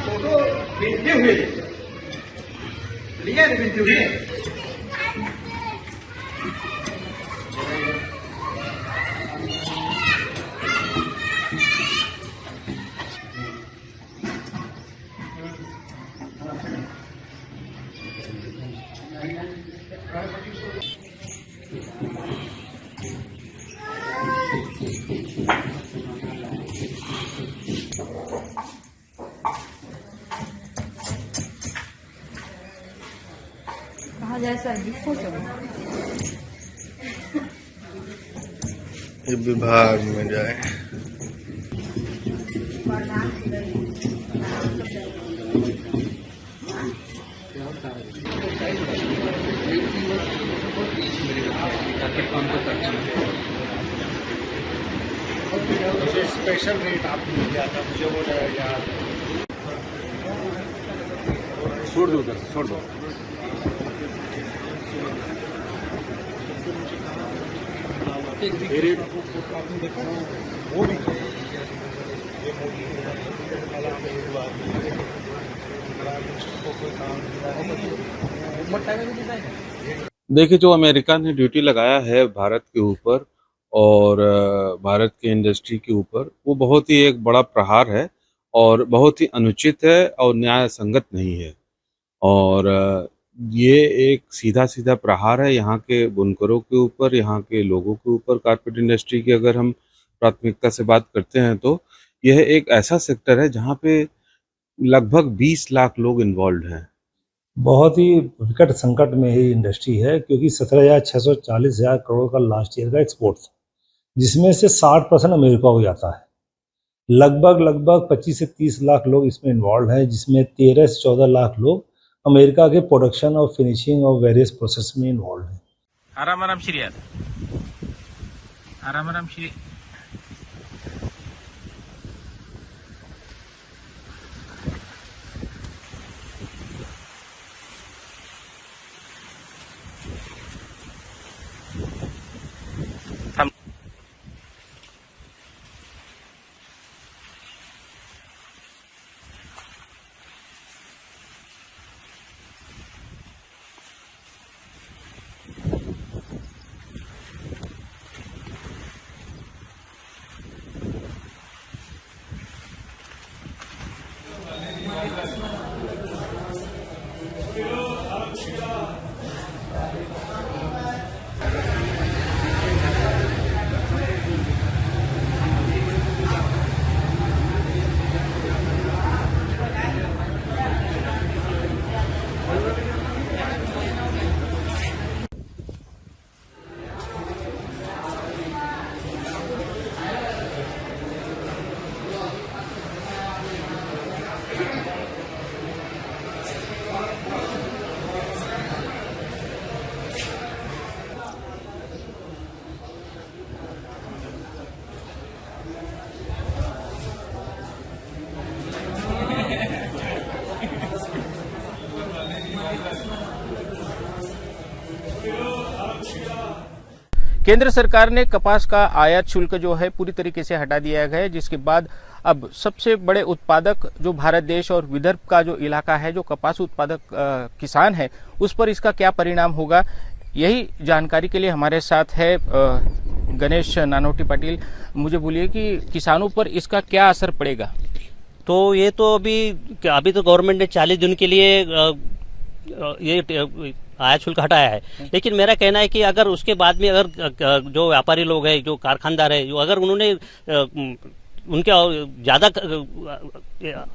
Photo भेजते हुए लिया भेजते हुए कहा जाए सर दिखो सब विभाग में जाए। स्पेशल रेट आपने दिया था मुझे वो याद छोड़ दो उधर, छोड़ दो। आपने देखा वो भी ये देखिए, जो अमेरिका ने ड्यूटी लगाया है भारत के ऊपर और भारत की इंडस्ट्री के ऊपर, वो बहुत ही एक बड़ा प्रहार है और बहुत ही अनुचित है और न्याय संगत नहीं है। और ये एक सीधा सीधा प्रहार है यहाँ के बुनकरों के ऊपर, यहाँ के लोगों के ऊपर। कारपेट इंडस्ट्री की अगर हम प्राथमिकता से बात करते हैं तो यह एक ऐसा सेक्टर है जहाँ पे लगभग 20 लाख लोग इन्वॉल्व हैं। बहुत ही विकट संकट में ही इंडस्ट्री है, क्योंकि 17,640 करोड़ का लास्ट ईयर का एक्सपोर्ट था, जिसमें से 60% अमेरिका को जाता है। लगभग 25 से 30 लाख लोग इसमें इन्वॉल्व हैं, जिसमें 13 से 14 लाख लोग अमेरिका के प्रोडक्शन और फिनिशिंग और वेरियस प्रोसेस में इन्वॉल्व हैं। आराम श्री आराम श्री केंद्र सरकार ने कपास का आयात शुल्क जो है पूरी तरीके से हटा दिया गया है, जिसके बाद अब सबसे बड़े उत्पादक जो भारत देश और विदर्भ का जो इलाका है, जो कपास उत्पादक किसान है, उस पर इसका क्या परिणाम होगा, यही जानकारी के लिए हमारे साथ है गणेश नानोटी पाटिल। मुझे बोलिए कि किसानों पर इसका क्या असर पड़ेगा? तो ये तो अभी तो गवर्नमेंट ने 40 दिन के लिए ये आयात शुल्क हटाया है, लेकिन मेरा कहना है कि अगर उसके बाद में अगर जो व्यापारी लोग हैं, जो कारखानदार है, जो अगर उन्होंने उनके ज्यादा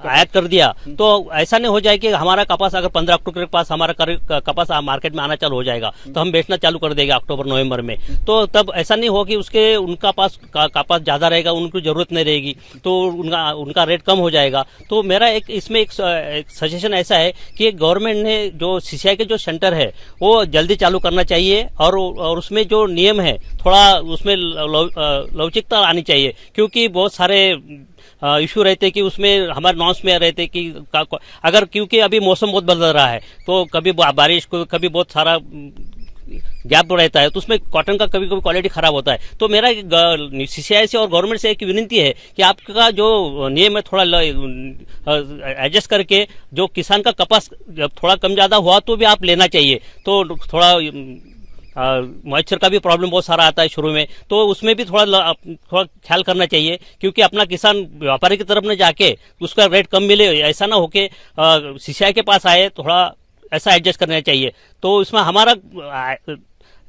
आयात कर दिया तो ऐसा नहीं हो जाए कि हमारा कपास अगर 15 अक्टूबर के पास हमारा कपास मार्केट में आना चालू हो जाएगा तो हम बेचना चालू कर देंगे अक्टूबर नवंबर में। तो तब ऐसा नहीं हो कि उनका पास कपास ज्यादा रहेगा, उनको जरूरत नहीं रहेगी, तो उनका रेट कम हो जाएगा। तो मेरा इसमें एक सजेशन ऐसा है कि गवर्नमेंट ने जो सीसीआई के जो सेंटर है वो जल्दी चालू करना चाहिए और उसमें जो नियम है थोड़ा उसमें लवचिकता आनी चाहिए, क्योंकि बहुत सारे इशू रहते कि उसमें हमारे नॉर्म्स में रहते कि अगर क्योंकि अभी मौसम बहुत बदल रहा है, तो कभी बारिश को कभी बहुत सारा गैप रहता है, तो उसमें कॉटन का कभी कभी क्वालिटी खराब होता है। तो मेरा सीसीआई से और गवर्नमेंट से एक विनती है कि आपका जो नियम है थोड़ा एडजस्ट करके, जो किसान का कपास जब थोड़ा कम ज्यादा हुआ तो भी आप लेना चाहिए। तो थोड़ा मॉइस्चर का भी प्रॉब्लम बहुत सारा आता है शुरू में, तो उसमें भी थोड़ा ख्याल करना चाहिए, क्योंकि अपना किसान व्यापारी की तरफ न जाके उसका रेट कम मिले, ऐसा ना होके सीसीआई के पास आए, थोड़ा ऐसा एडजस्ट करना चाहिए। तो इसमें हमारा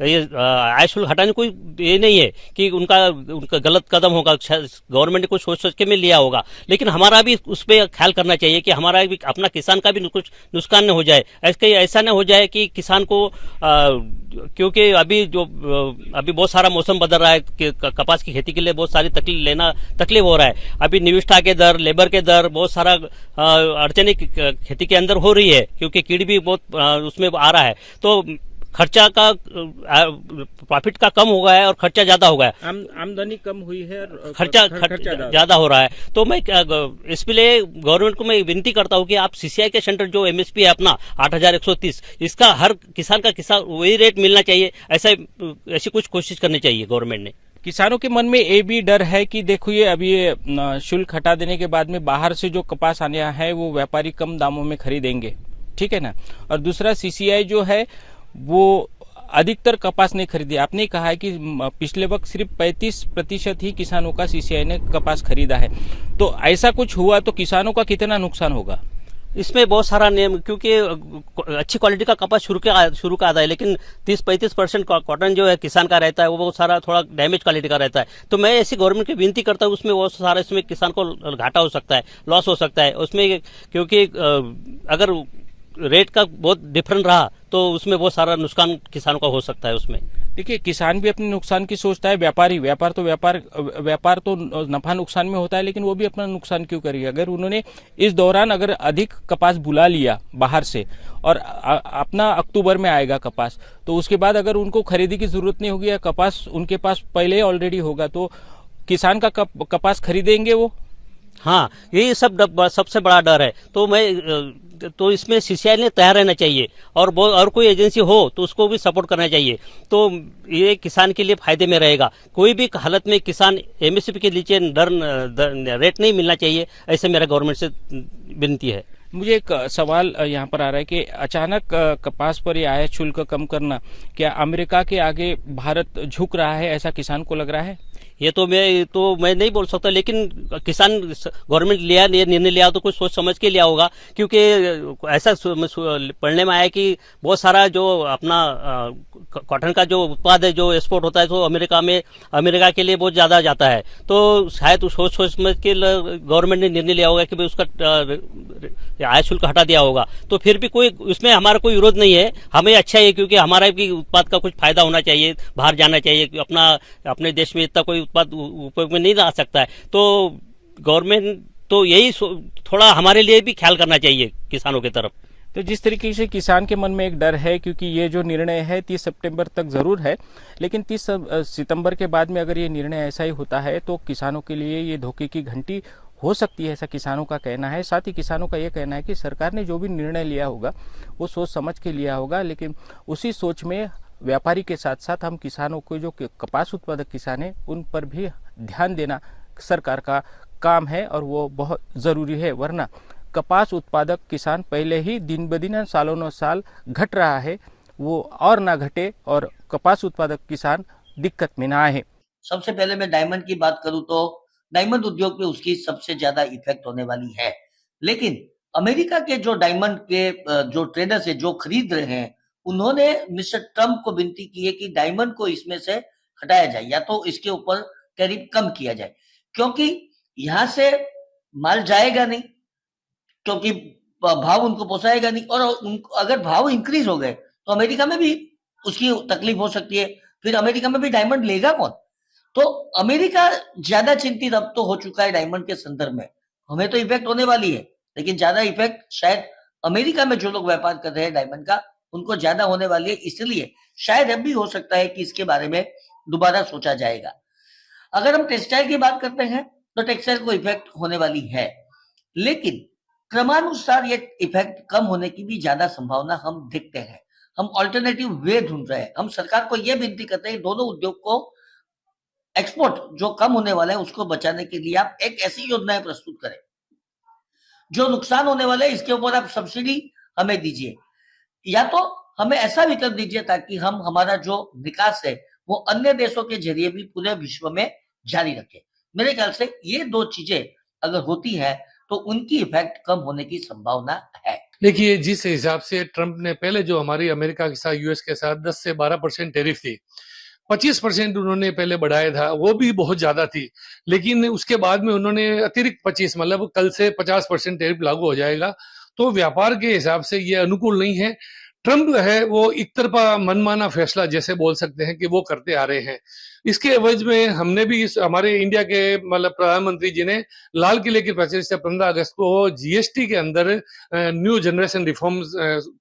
ये आय शुल्क हटाने कोई ये नहीं है कि उनका गलत कदम होगा, गवर्नमेंट ने कुछ सोच के में लिया होगा, लेकिन हमारा भी उस पर ख्याल करना चाहिए कि हमारा भी अपना किसान का भी कुछ नुकसान न हो जाए। ऐसा न हो जाए कि किसान को क्योंकि अभी बहुत सारा मौसम बदल रहा है, कपास की खेती के लिए बहुत सारी तकलीफ हो रहा है। अभी निविष्ठा के दर, लेबर के दर, बहुत सारा अड़चने खेती के अंदर हो रही है, क्योंकि कीड़ भी बहुत उसमें आ रहा है। तो खर्चा का प्रॉफिट का कम हो गया है और खर्चा ज्यादा हो गया है, आमदनी कम हुई है और खर्चा ज्यादा हो रहा है। तो मैं इसके लिए गवर्नमेंट को मैं विनती करता हूं कि आप सीसीआई के सेंटर जो एमएसपी है अपना 8,130, इसका हर किसान वही रेट मिलना चाहिए, ऐसी कुछ कोशिश करनी चाहिए गवर्नमेंट ने। किसानों के मन में ये भी डर है कि देखो ये अभी ये शुल्क हटा देने के बाद में बाहर से जो कपास आने है वो व्यापारी कम दामों में खरीदेंगे, ठीक है ना। और दूसरा सीसीआई जो है वो अधिकतर कपास नहीं खरीदी। आपने कहा है कि पिछले वक्त सिर्फ 35% ही किसानों का सीसीआई ने कपास खरीदा है। तो ऐसा कुछ हुआ तो किसानों का कितना नुकसान होगा? इसमें बहुत सारा नियम, क्योंकि अच्छी क्वालिटी का कपास शुरू का आता है, लेकिन 30-35% कॉटन जो है किसान का रहता है, वो बहुत सारा थोड़ा डैमेज क्वालिटी का रहता है। तो मैं ऐसी गवर्नमेंट की विनती करता हूँ, उसमें बहुत सारा इसमें किसान को घाटा हो सकता है, लॉस हो सकता है उसमें, क्योंकि अगर रेट का बहुत डिफरेंट रहा तो उसमें बहुत सारा नुकसान किसानों का हो सकता है उसमें। देखिए, किसान भी अपने नुकसान की सोचता है, व्यापार तो नफा नुकसान में होता है, लेकिन वो भी अपना नुकसान क्यों करेगा? अगर उन्होंने इस दौरान अगर अधिक कपास बुला लिया बाहर से और अपना अक्टूबर में आएगा कपास, तो उसके बाद अगर उनको खरीदी की जरूरत नहीं होगी या कपास उनके पास पहले ऑलरेडी होगा, तो किसान का कपास खरीदेंगे वो? हाँ, यही सबसे बड़ा डर है। तो इसमें सीसीआई ने तैयार रहना चाहिए, और कोई एजेंसी हो तो उसको भी सपोर्ट करना चाहिए, तो ये किसान के लिए फायदे में रहेगा। कोई भी हालत में किसान एमएसपी के नीचे रेट नहीं मिलना चाहिए, ऐसे मेरा गवर्नमेंट से विनती है। मुझे एक सवाल यहाँ पर आ रहा है कि अचानक कपास पर ये आयात शुल्क कम करना, क्या अमेरिका के आगे भारत झुक रहा है, ऐसा किसान को लग रहा है? ये तो मैं नहीं बोल सकता, लेकिन किसान गवर्नमेंट निर्णय लिया तो कुछ सोच समझ के लिया होगा, क्योंकि ऐसा पढ़ने में आया कि बहुत सारा जो अपना कॉटन का जो उत्पाद है, जो एक्सपोर्ट होता है, तो अमेरिका के लिए बहुत ज्यादा जाता है। तो शायद सोच समझ के गवर्नमेंट ने निर्णय लिया होगा कि भाई उसका आय शुल्क हटा दिया होगा। तो फिर भी उसमें हमारा कोई विरोध नहीं है, हमें अच्छा है, क्योंकि हमारा भी उत्पाद का कुछ फायदा होना चाहिए, बाहर जाना चाहिए, अपने देश में इतना कोई उत्पाद उपयोग में नहीं ला सकता है। तो गवर्नमेंट तो यही थोड़ा हमारे लिए भी ख्याल करना चाहिए किसानों की तरफ। तो जिस तरीके से किसान के मन में एक डर है, क्योंकि ये जो निर्णय है 30 सितंबर तक जरूर है, लेकिन 30 सितंबर के बाद में अगर ये निर्णय ऐसा ही होता है तो किसानों के लिए ये धोखे की घंटी हो सकती है, ऐसा किसानों का कहना है। साथ ही किसानों का ये कहना है कि सरकार ने जो भी निर्णय लिया होगा वो सोच समझ के लिया होगा, लेकिन उसी सोच में व्यापारी के साथ साथ हम किसानों को, जो कपास उत्पादक किसान हैं, उन पर भी ध्यान देना सरकार का काम है और वो बहुत ज़रूरी है। वरना कपास उत्पादक किसान पहले ही दिन ब दिन, सालों न साल घट रहा है, वो और ना घटे और कपास उत्पादक किसान दिक्कत में ना आए। सबसे पहले मैं डायमंड की बात करूं तो डायमंड उद्योग पे उसकी सबसे ज्यादा इफेक्ट होने वाली है, लेकिन अमेरिका के जो डायमंड के जो ट्रेडर्स है, जो खरीद रहे हैं, उन्होंने मिस्टर ट्रम्प को विनती की है कि डायमंड को इसमें से हटाया जाए या तो इसके ऊपर टैरिफ कम किया जाए, क्योंकि यहां से माल जाएगा नहीं, क्योंकि भाव उनको पोसाएगा नहीं, और अगर भाव इंक्रीज हो गए तो अमेरिका में भी उसकी तकलीफ हो सकती है, फिर अमेरिका में भी डायमंड लेगा कौन? तो अमेरिका ज्यादा चिंतित अब तो हो चुका है डायमंड के संदर्भ में। हमें तो इफेक्ट होने वाली है, लेकिन ज्यादा इफेक्ट शायद अमेरिका में जो लोग व्यापार कर रहे हैं डायमंड का, उनको ज्यादा होने वाली है। इसलिए शायद अब भी हो सकता है कि इसके बारे में दोबारा सोचा जाएगा। अगर हम टेक्सटाइल की बात करते हैं तो टेक्सटाइल को इफेक्ट होने वाली है, लेकिन क्रमानुसार ये इफेक्ट कम होने की भी ज्यादा संभावना हम देखते हैं। हम ऑल्टरनेटिव वे ढूंढ रहे हैं। हम सरकार को यह विनती करते हैं कि दोनों उद्योग को एक्सपोर्ट जो कम होने वाला है उसको बचाने के लिए आप एक ऐसी योजनाएं प्रस्तुत करें। जो नुकसान होने वाला है इसके ऊपर आप सब्सिडी हमें दीजिए, या तो हमें ऐसा विकल्प दीजिए ताकि हम हमारा जो विकास है वो अन्य देशों के जरिए भी पूरे विश्व में जारी रखें। मेरे ख्याल से ये दो चीजें अगर होती है तो उनकी इफेक्ट कम होने की संभावना है। देखिए, जिस हिसाब से ट्रंप ने पहले जो हमारी अमेरिका के साथ, यूएस के साथ 10 से 12% टैरिफ थी, 25% उन्होंने पहले बढ़ाया था, वो भी बहुत ज्यादा थी। लेकिन उसके बाद में उन्होंने अतिरिक्त 25, मतलब कल से 50% टैरिफ लागू हो जाएगा। तो व्यापार के हिसाब से ये अनुकूल नहीं है। ट्रंप है वो एक तरफा मनमाना फैसला जैसे बोल सकते हैं कि वो करते आ रहे हैं। इसके एवज में हमने भी हमारे इंडिया के मतलब प्रधानमंत्री जी ने लाल किले की प्राचीर से 15 अगस्त को जीएसटी के अंदर न्यू जनरेशन रिफॉर्म्स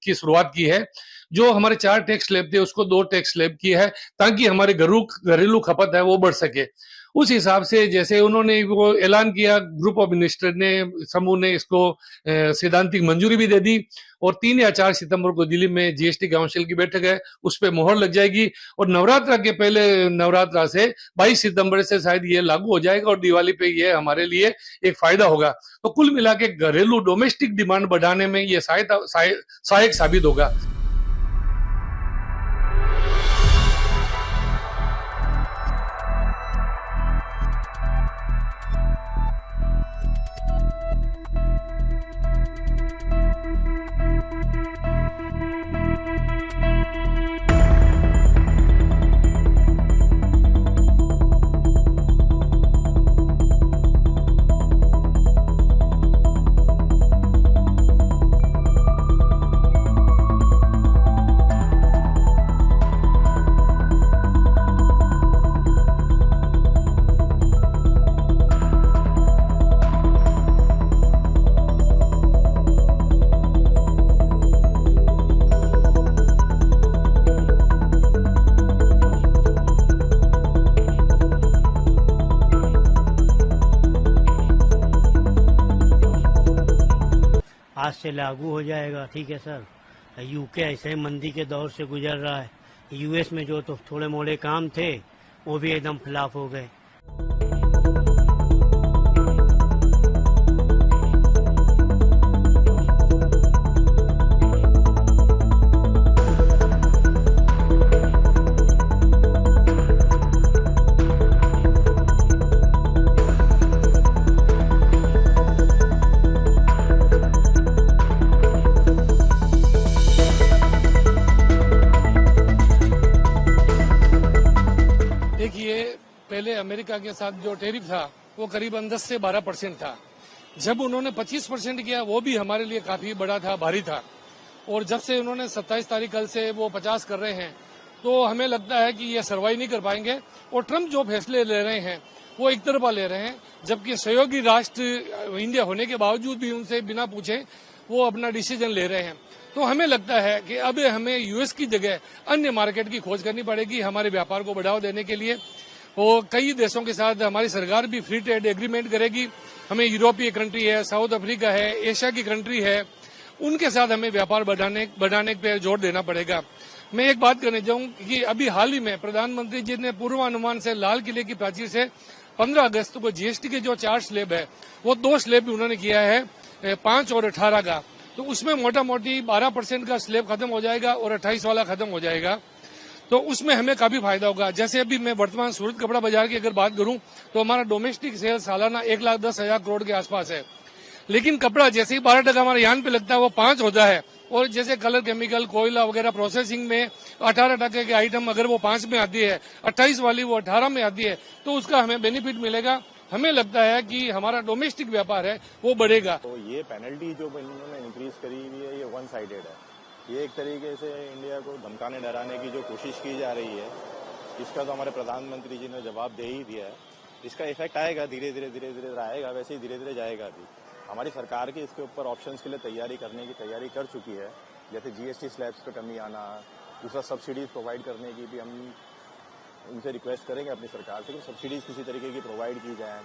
की शुरुआत की है। जो हमारे 4 टैक्स स्लैब थे उसको 2 टैक्स स्लैब की है ताकि हमारे घरेलू खपत है वो बढ़ सके। उस हिसाब से जैसे उन्होंने वो ऐलान किया, ग्रुप ऑफ मिनिस्टर ने, समूह ने इसको सैद्धांतिक मंजूरी भी दे दी और 3 या 4 सितंबर को दिल्ली में जीएसटी काउंसिल की बैठक है, उस पर मोहर लग जाएगी और नवरात्र के पहले नवरात्रा से 22 सितंबर से शायद ये लागू हो जाएगा और दिवाली पे ये हमारे लिए एक फायदा होगा। तो कुल मिला के घरेलू डोमेस्टिक डिमांड बढ़ाने में ये सहायक साबित होगा। आज से लागू हो जाएगा, ठीक है सर। यूके ऐसे ही मंदी के दौर से गुजर रहा है। यूएस में जो तो थोड़े मोड़े काम थे वो भी एकदम फ्लॉप हो गए। देखिए, पहले अमेरिका के साथ जो टैरिफ था वो करीबन 10 से 12% था। जब उन्होंने 25% किया वो भी हमारे लिए काफी बड़ा था, भारी था। और जब से उन्होंने 27 तारीख कल से वो 50 कर रहे हैं तो हमें लगता है कि ये सर्वाइव नहीं कर पाएंगे। और ट्रंप जो फैसले ले रहे हैं वो एक तरफा ले रहे हैं, जबकि सहयोगी राष्ट्र इंडिया होने के बावजूद भी उनसे बिना पूछे वो अपना डिसीजन ले रहे हैं। तो हमें लगता है कि अब हमें यूएस की जगह अन्य मार्केट की खोज करनी पड़ेगी हमारे व्यापार को बढ़ावा देने के लिए। और कई देशों के साथ हमारी सरकार भी फ्री ट्रेड एग्रीमेंट करेगी। हमें यूरोपीय कंट्री है, साउथ अफ्रीका है, एशिया की कंट्री है, उनके साथ हमें व्यापार बढ़ाने पे जोर देना पड़ेगा। मैं एक बात कहना चाहूंगा कि अभी हाल ही में प्रधानमंत्री जी ने पूर्वानुमान से लाल किले की प्राचीर से 15 अगस्त को जीएसटी के जो 4 स्लैब है वो 2 स्लैब भी उन्होंने किया है, 5 और 18 का। तो उसमें मोटा मोटी 12% का स्लैब खत्म हो जाएगा और 28 वाला खत्म हो जाएगा। तो उसमें हमें काफी फायदा होगा। जैसे अभी मैं वर्तमान सूरत कपड़ा बाजार की अगर बात करूं तो हमारा डोमेस्टिक सेल्स सालाना 1,10,000 करोड़ के आसपास है। लेकिन कपड़ा जैसे ही 12% हमारे यान पे लगता है वो 5 होता है। और जैसे कलर केमिकल, कोयला वगैरह प्रोसेसिंग में 18% के आइटम अगर वो 5 में आती है, 28 वाली वो 18 में आती है, तो उसका हमें बेनिफिट मिलेगा। हमें लगता है कि हमारा डोमेस्टिक व्यापार है वो बढ़ेगा। तो ये पेनल्टी जो इन्होंने इंक्रीज करी हुई है ये वन साइडेड है। ये एक तरीके से इंडिया को धमकाने डराने की जो कोशिश की जा रही है, इसका तो हमारे प्रधानमंत्री जी ने जवाब दे ही दिया है। इसका इफेक्ट आएगा, धीरे धीरे आएगा, वैसे ही धीरे धीरे जाएगा। अभी हमारी सरकार की इसके ऊपर ऑप्शंस के लिए तैयारी करने की तैयारी कर चुकी है। जैसे जीएसटी स्लैब्स पे कमी आना, दूसरा सब्सिडीज प्रोवाइड करने की भी हम उनसे रिक्वेस्ट करेंगे अपनी सरकार से कि सब्सिडीज किसी तरीके की प्रोवाइड की जाए।